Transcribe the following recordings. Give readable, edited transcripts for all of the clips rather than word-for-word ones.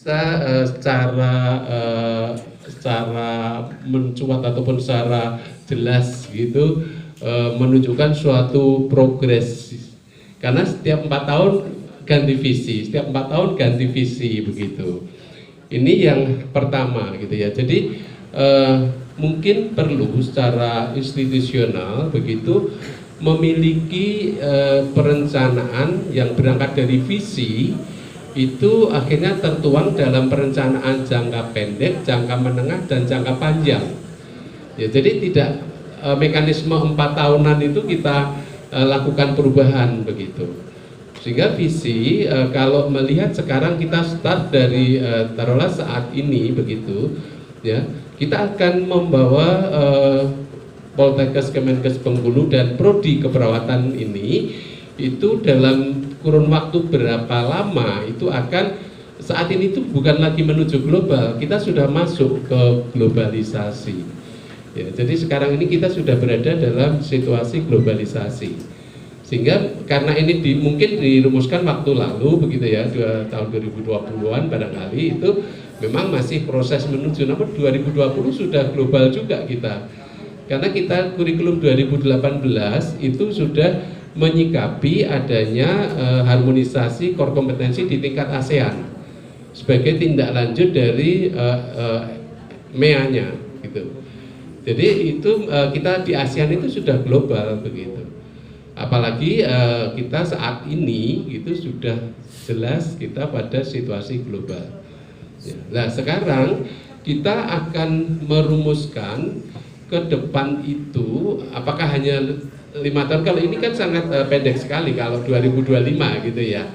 secara mencuat ataupun secara jelas gitu menunjukkan suatu progres, karena setiap 4 tahun ganti visi, setiap 4 tahun ganti visi begitu. Ini yang pertama gitu ya. Jadi mungkin perlu secara institusional begitu memiliki perencanaan yang berangkat dari visi, itu akhirnya tertuang dalam perencanaan jangka pendek, jangka menengah, dan jangka panjang. Ya, jadi tidak mekanisme 4 tahunan itu kita lakukan perubahan begitu. Sehingga visi kalau melihat sekarang kita start dari taruhlah saat ini begitu, ya kita akan membawa Poltekkes, Kemenkes Bengkulu dan Prodi Keperawatan ini itu dalam kurun waktu berapa lama itu akan, saat ini itu bukan lagi menuju global, kita sudah masuk ke globalisasi. Ya, jadi sekarang ini kita sudah berada dalam situasi globalisasi. Sehingga karena ini mungkin dirumuskan waktu lalu begitu ya, tahun 2020-an barangkali itu memang masih proses menuju, namun 2020 sudah global juga kita. Karena kita kurikulum 2018 itu sudah menyikapi adanya harmonisasi core kompetensi di tingkat ASEAN sebagai tindak lanjut dari MEA-nya gitu. Jadi itu kita di ASEAN itu sudah global begitu. Apalagi kita saat ini itu sudah jelas kita pada situasi global. Ya. Nah sekarang kita akan merumuskan ke depan itu, apakah hanya 5 tahun, kalau ini kan sangat pendek sekali kalau 2025 gitu ya.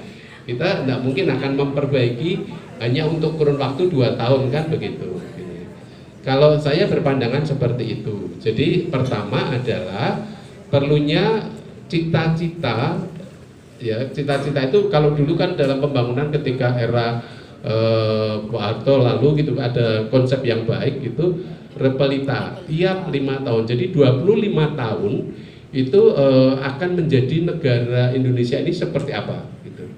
Kita tidak mungkin akan memperbaiki hanya untuk kurun waktu 2 tahun kan begitu. Kalau saya berpandangan seperti itu. Jadi pertama adalah perlunya cita-cita, ya cita-cita itu kalau dulu kan dalam pembangunan ketika era Pak Harto lalu gitu ada konsep yang baik gitu, repelita tiap 5 tahun, jadi 25 tahun itu akan menjadi negara Indonesia ini seperti apa gitu.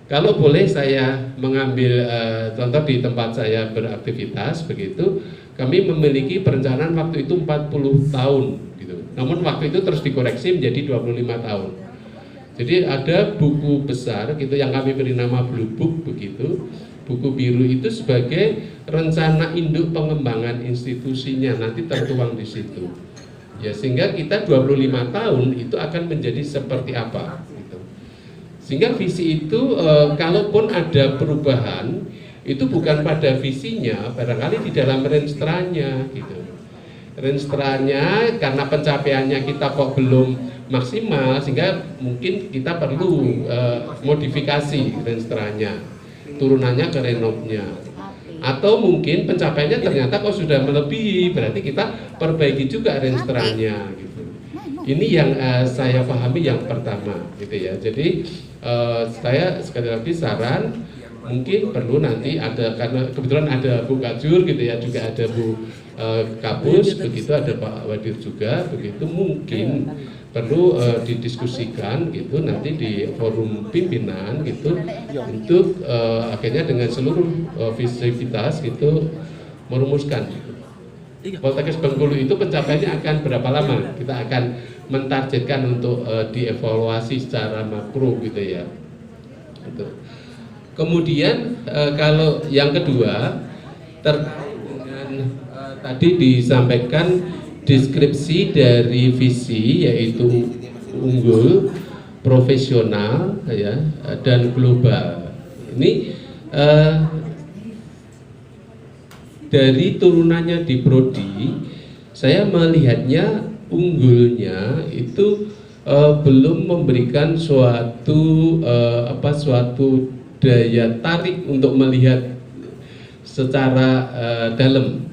Kalau boleh saya mengambil contoh di tempat saya beraktivitas begitu, kami memiliki perencanaan waktu itu 40 tahun gitu. Namun waktu itu terus dikoreksi menjadi 25 tahun. Jadi ada buku besar gitu yang kami beri nama Blue Book begitu. Buku biru itu sebagai rencana induk pengembangan institusinya, nanti tertuang di situ. Ya sehingga kita 25 tahun itu akan menjadi seperti apa gitu. Sehingga visi itu kalaupun ada perubahan itu bukan pada visinya, barangkali di dalam renstranya gitu. Renstranya karena pencapaiannya kita kok belum maksimal, sehingga mungkin kita perlu modifikasi renstranya, turunannya ke renopnya, atau mungkin pencapaiannya ternyata kok sudah melebihi, berarti kita perbaiki juga renstranya gitu. Ini yang saya pahami yang pertama gitu ya. Jadi saya sekali lagi saran, mungkin perlu nanti ada, karena kebetulan ada Bu Kajur gitu ya, juga ada Bu Kapus begitu, ada Pak Wadir juga begitu, mungkin perlu didiskusikan gitu nanti di forum pimpinan gitu untuk akhirnya dengan seluruh visibilitas gitu merumuskan Poltekkes Bengkulu itu pencapaiannya akan berapa lama, kita akan mentargetkan untuk dievaluasi secara makro gitu ya gitu. Kemudian kalau yang kedua terkait dengan tadi disampaikan deskripsi dari visi, yaitu unggul, profesional, ya, dan global. Ini dari turunannya di Prodi, saya melihatnya unggulnya itu belum memberikan suatu suatu daya tarik untuk melihat secara dalam.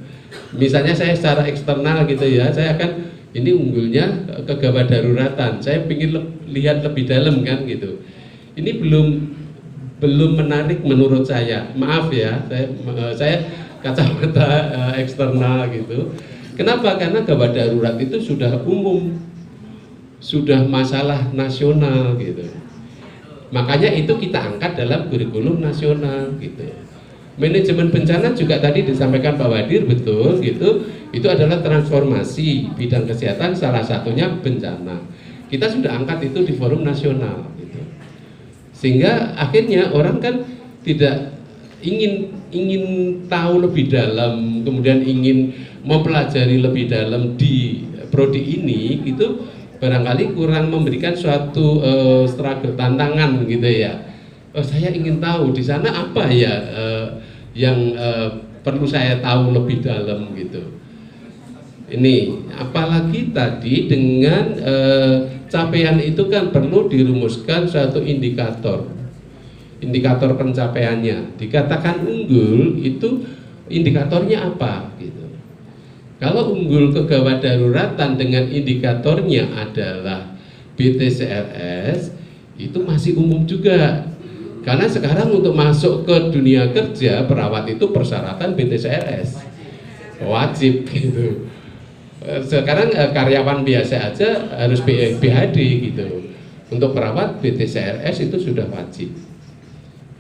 Misalnya saya secara eksternal gitu ya, saya akan ini unggulnya kegawat daruratan, saya ingin lihat lebih dalam kan gitu. Ini belum menarik menurut saya. Maaf ya, saya kacamata eksternal gitu. Kenapa? Karena gawat darurat itu sudah umum, sudah masalah nasional gitu. Makanya itu kita angkat dalam kurikulum nasional gitu. Manajemen bencana juga tadi disampaikan Pak Wadir, betul gitu. Itu adalah transformasi bidang kesehatan, salah satunya bencana. Kita sudah angkat itu di forum nasional gitu. Sehingga akhirnya orang kan tidak ingin tahu lebih dalam, kemudian ingin mempelajari lebih dalam di prodi ini gitu, barangkali kurang memberikan suatu struggle, tantangan gitu ya. Saya ingin tahu di sana apa ya yang perlu saya tahu lebih dalam gitu. Ini apalagi tadi dengan capaian itu kan perlu dirumuskan suatu indikator pencapaiannya. Dikatakan unggul itu indikatornya apa gitu. Kalau unggul kegawat daruratan dengan indikatornya adalah BTCRS, itu masih umum juga. Karena sekarang untuk masuk ke dunia kerja, perawat itu persyaratan BTCRS wajib gitu. Sekarang karyawan biasa aja harus BHD gitu. Untuk perawat BTCRS itu sudah wajib.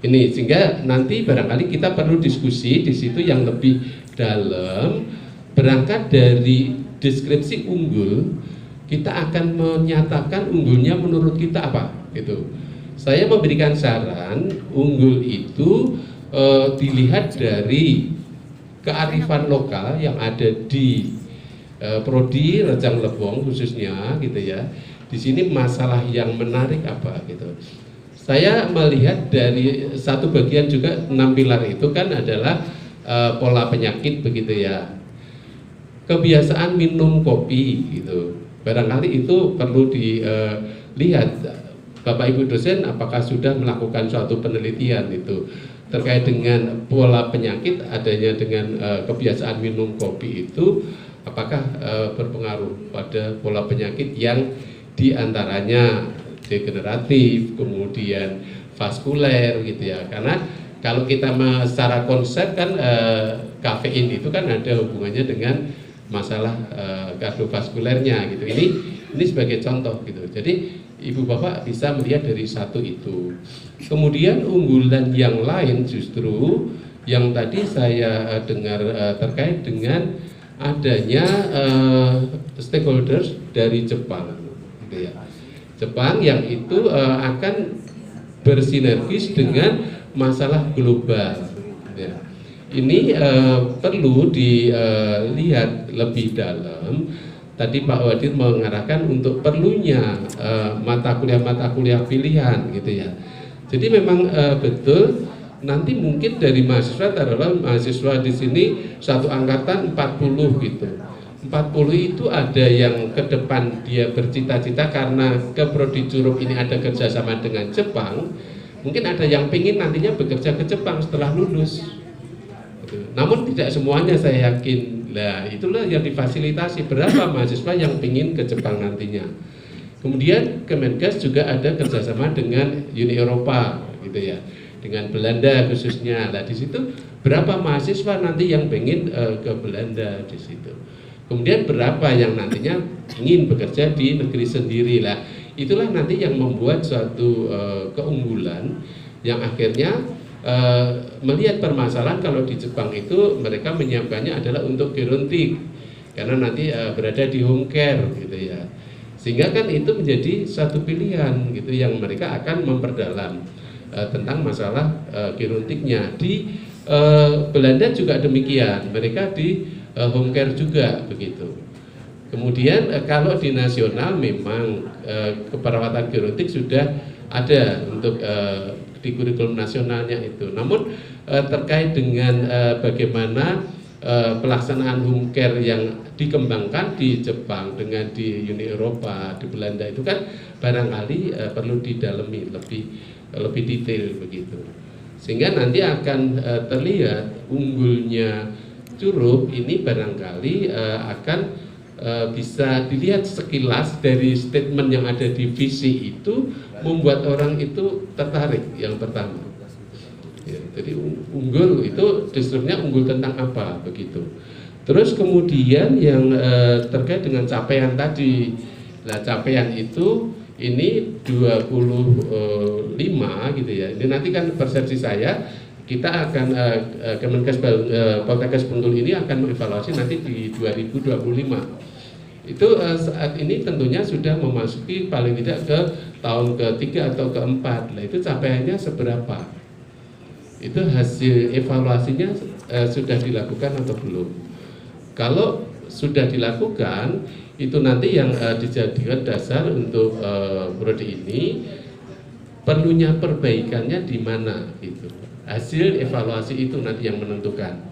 Ini sehingga nanti barangkali kita perlu diskusi di situ yang lebih dalam, berangkat dari deskripsi unggul, kita akan menyatakan unggulnya menurut kita apa gitu. Saya memberikan saran unggul itu dilihat dari kearifan lokal yang ada di prodi Rejang Lebong khususnya gitu ya. Di sini masalah yang menarik apa gitu. Saya melihat dari satu bagian juga 6 pilar itu kan adalah pola penyakit begitu ya. Kebiasaan minum kopi gitu. Barangkali itu perlu dilihat Bapak Ibu dosen apakah sudah melakukan suatu penelitian itu terkait dengan pola penyakit adanya dengan kebiasaan minum kopi itu apakah berpengaruh pada pola penyakit yang diantaranya degeneratif, kemudian vaskuler gitu ya. Karena kalau kita secara konsep kan kafein itu kan ada hubungannya dengan masalah kardiovaskulernya gitu. Ini sebagai contoh gitu. Jadi Ibu Bapak bisa melihat dari satu itu. Kemudian unggulan yang lain justru yang tadi saya dengar terkait dengan adanya stakeholders dari Jepang gitu ya. Jepang yang itu akan bersinergis dengan masalah global gitu ya. Ini perlu dilihat lebih dalam. Tadi Pak Wadir mengarahkan untuk perlunya mata kuliah pilihan gitu ya. Jadi memang betul nanti mungkin dari mahasiswa taruhlah mahasiswa di sini satu angkatan 40 gitu. 40 itu ada yang ke depan dia bercita-cita karena ke prodi Curup ini ada kerjasama dengan Jepang. Mungkin ada yang pingin nantinya bekerja ke Jepang setelah lulus. Namun tidak semuanya saya yakin. Nah itulah yang difasilitasi, berapa mahasiswa yang ingin ke Jepang nantinya. Kemudian Kemenkes juga ada kerjasama dengan Uni Eropa gitu ya, dengan Belanda khususnya. Nah di situ berapa mahasiswa nanti yang ingin ke Belanda di situ. Kemudian berapa yang nantinya ingin bekerja di negeri sendiri lah. Itulah nanti yang membuat suatu keunggulan yang akhirnya melihat permasalahan kalau di Jepang itu mereka menyiapkannya adalah untuk gerontik karena nanti berada di home care gitu ya, sehingga kan itu menjadi satu pilihan gitu yang mereka akan memperdalam tentang masalah gerontiknya. Di Belanda juga demikian, mereka di home care juga begitu. Kemudian kalau di nasional memang keperawatan gerontik sudah ada untuk di kurikulum nasionalnya itu. Namun terkait dengan bagaimana pelaksanaan home care yang dikembangkan di Jepang dengan di Uni Eropa, di Belanda itu kan barangkali perlu didalami lebih detail begitu. Sehingga nanti akan terlihat unggulnya Curup ini barangkali akan bisa dilihat sekilas dari statement yang ada di visi itu membuat orang itu tertarik yang pertama ya, jadi unggul itu deskripsinya unggul tentang apa begitu. Terus kemudian yang terkait dengan capaian tadi. Nah capaian itu ini 25 gitu ya. Ini nanti kan persepsi saya kita akan Kemenkes Poltekkes Bantul ini akan mengevaluasi nanti di 2025. Itu saat ini tentunya sudah memasuki paling tidak ke tahun ketiga atau keempat. Nah, itu capaiannya seberapa? Itu hasil evaluasinya sudah dilakukan atau belum? Kalau sudah dilakukan, itu nanti yang dijadikan dasar untuk prodi ini, perlunya perbaikannya di mana gitu. Hasil evaluasi itu nanti yang menentukan.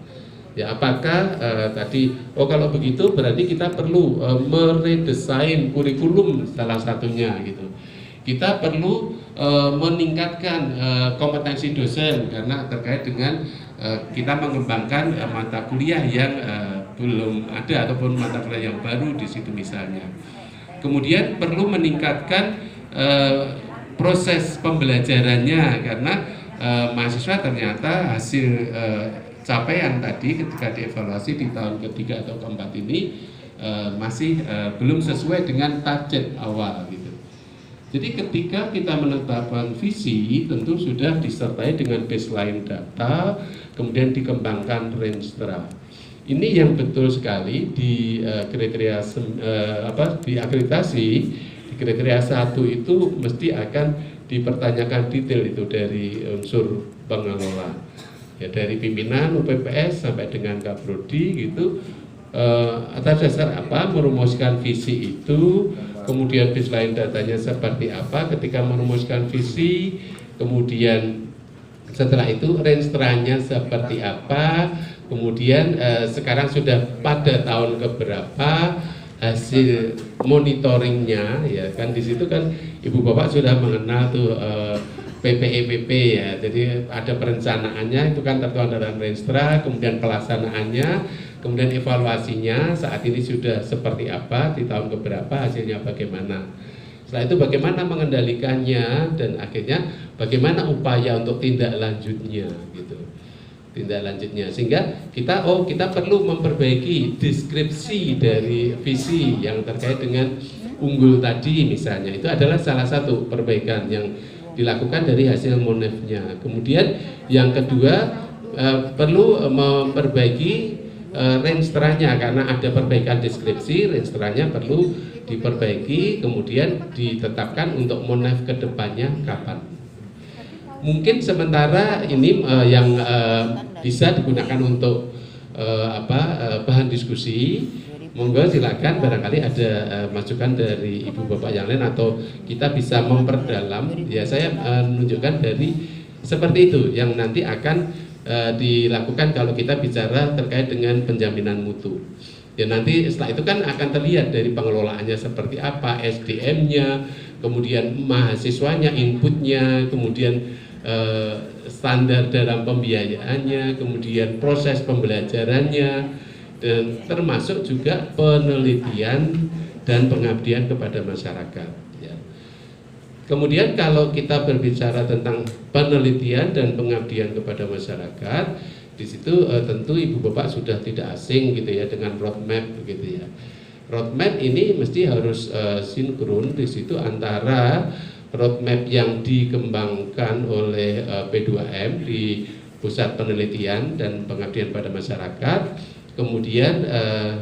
Ya, apakah tadi kalau begitu berarti kita perlu meredesain kurikulum salah satunya gitu. Kita perlu meningkatkan kompetensi dosen karena terkait dengan kita mengembangkan mata kuliah yang belum ada ataupun mata kuliah yang baru di situ misalnya. Kemudian perlu meningkatkan proses pembelajarannya karena mahasiswa ternyata hasil capaian tadi ketika dievaluasi di tahun ketiga atau keempat ini masih belum sesuai dengan target awal gitu. Jadi ketika kita menetapkan visi tentu sudah disertai dengan baseline data, kemudian dikembangkan renstra. Ini yang betul sekali di kriteria di akreditasi, di kriteria 1 itu mesti akan dipertanyakan detail itu dari unsur pengelola. Ya, dari pimpinan UPPS sampai dengan Kaprodi gitu, atas dasar apa merumuskan visi itu, kemudian baseline datanya seperti apa ketika merumuskan visi, kemudian setelah itu renstranya seperti apa, kemudian sekarang sudah pada tahun keberapa hasil monitoringnya, ya kan di situ kan Ibu Bapak sudah mengenal tuh PPEPP ya, jadi ada perencanaannya itu kan tertuang dalam renstra, kemudian pelaksanaannya, kemudian evaluasinya saat ini sudah seperti apa, di tahun keberapa hasilnya bagaimana. Setelah itu bagaimana mengendalikannya dan akhirnya bagaimana upaya untuk tindak lanjutnya gitu. Tindak lanjutnya sehingga kita perlu memperbaiki deskripsi dari visi yang terkait dengan unggul tadi misalnya. Itu adalah salah satu perbaikan yang dilakukan dari hasil monefnya. Kemudian yang kedua perlu memperbaiki renstranya karena ada perbaikan deskripsi, renstranya perlu diperbaiki, kemudian ditetapkan untuk monef kedepannya kapan. Mungkin sementara ini yang bisa digunakan untuk bahan diskusi. Monggo silakan barangkali ada masukan dari Ibu Bapak yang lain atau kita bisa memperdalam. Ya saya menunjukkan dari seperti itu yang nanti akan dilakukan kalau kita bicara terkait dengan penjaminan mutu. Ya nanti setelah itu kan akan terlihat dari pengelolaannya seperti apa, SDM-nya, kemudian mahasiswanya, inputnya, kemudian standar dalam pembiayaannya, kemudian proses pembelajarannya, dan termasuk juga penelitian dan pengabdian kepada masyarakat. Ya. Kemudian kalau kita berbicara tentang penelitian dan pengabdian kepada masyarakat, di situ tentu Ibu Bapak sudah tidak asing gitu ya dengan roadmap begitu ya. Roadmap ini mesti harus sinkron di situ antara roadmap yang dikembangkan oleh P2M di Pusat Penelitian dan Pengabdian pada Masyarakat. Kemudian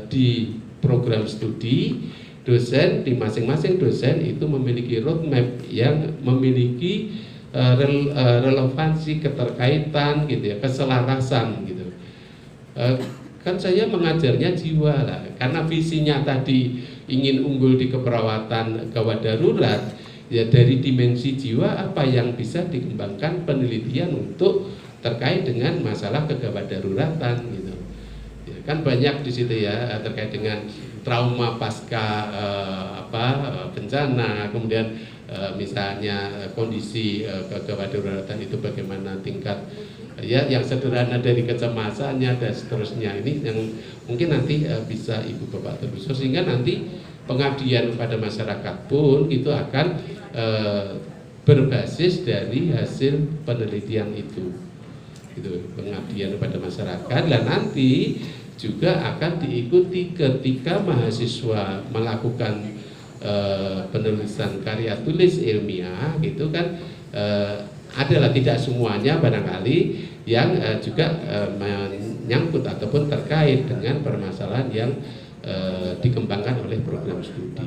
di program studi dosen di masing-masing dosen itu memiliki roadmap yang memiliki relevansi, keterkaitan gitu ya, keselarasan gitu. Kan saya mengajarnya jiwa lah, karena visinya tadi ingin unggul di keperawatan gawat darurat, ya dari dimensi jiwa apa yang bisa dikembangkan penelitian untuk terkait dengan masalah kegawat daruratan gitu. Kan banyak di situ ya terkait dengan trauma pasca bencana, kemudian misalnya kondisi kegawat daruratan itu bagaimana tingkat ya yang sederhana dari kecemasannya dan seterusnya. Ini yang mungkin nanti bisa Ibu Bapak telusur sehingga nanti pengabdian kepada masyarakat pun itu akan berbasis dari hasil penelitian itu. Itu pengabdian kepada masyarakat dan nanti juga akan diikuti ketika mahasiswa melakukan penulisan karya tulis ilmiah gitu kan, adalah tidak semuanya barangkali yang juga menyangkut ataupun terkait dengan permasalahan yang dikembangkan oleh program studi.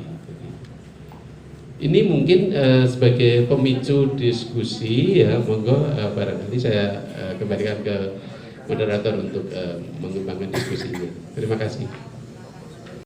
Ini mungkin sebagai pemicu diskusi ya, monggo barangkali saya kembalikan ke moderator untuk mengembangkan diskusinya. Terima kasih.